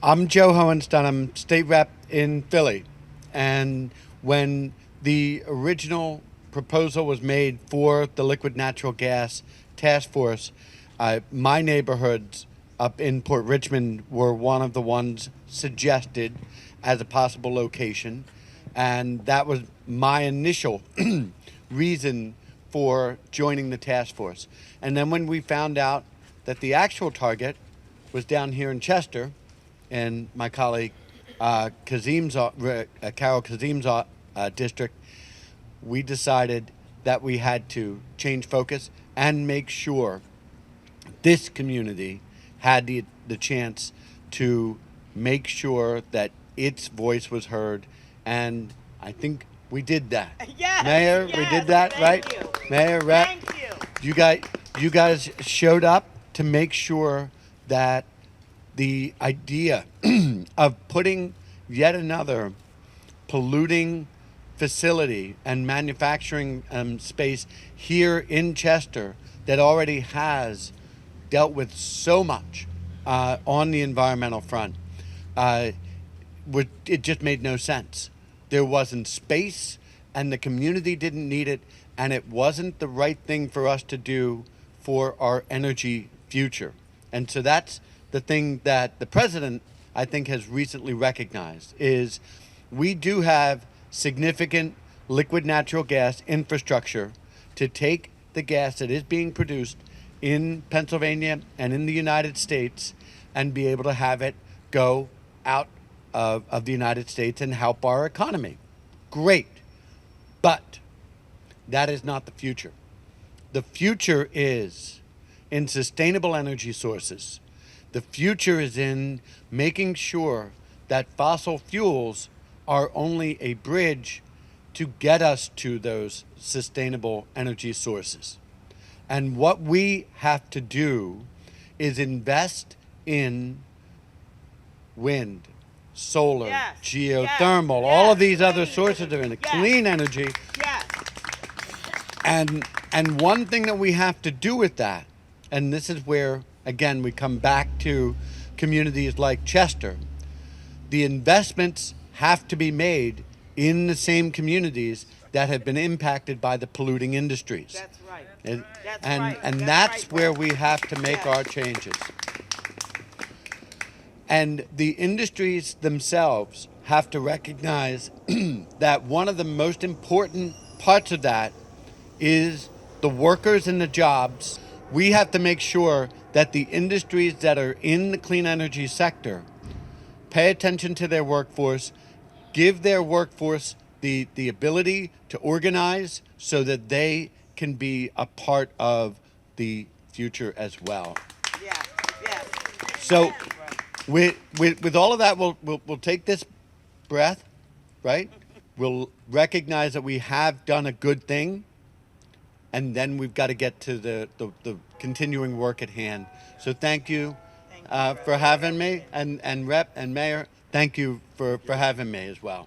I'm Joe Hohenstein. I'm state rep in Philly. And when the original proposal was made for the liquid natural gas task force, my neighborhoods up in Port Richmond were one of the ones suggested as a possible location. And that was my initial reason for joining the task force. And then when we found out that the actual target was down here in Chester, and my colleague Carol Kazim's district, we decided that we had to change focus and make sure this community had the chance to make sure that its voice was heard. And I think we did that. Yes, Mayor, yes, we did that, thank right? you. Mayor, Rep, Thank you. you guys showed up to make sure that the idea of putting yet another polluting facility and manufacturing space here in Chester that already has dealt with so much on the environmental front, it just made no sense. There wasn't space, and the community didn't need it, and it wasn't the right thing for us to do for our energy future. And so that's the thing that the president, I think, has recently recognized is we do have significant liquid natural gas infrastructure to take the gas that is being produced in Pennsylvania and in the United States and be able to have it go out of the United States and help our economy. Great. But that is not the future. The future is in sustainable energy sources. The future is in making sure that fossil fuels are only a bridge to get us to those sustainable energy sources. And what we have to do is invest in wind, solar, Yes, geothermal, yes, all of yes, these other clean sources are in it, yes. clean energy. Yes. And one thing that we have to do with that, and this is where, again, we come back to communities like Chester, the investments have to be made in the same communities that have been impacted by the polluting industries. That's right. And, That's and, right. and That's that's right, where Brett. we have to make Yes. our changes. And the industries themselves have to recognize that one of the most important parts of that is the workers and the jobs. We have to make sure that the industries that are in the clean energy sector pay attention to their workforce, give their workforce the ability to organize so that they can be a part of the future as well. Yes. Yes. So Thank you, Brett. with all of that, we'll take this breath, right? We'll recognize that we have done a good thing, and then we've got to get to the continuing work at hand. So thank you Thank you, for having me, and Rep and Mayor, thank you for having me as well.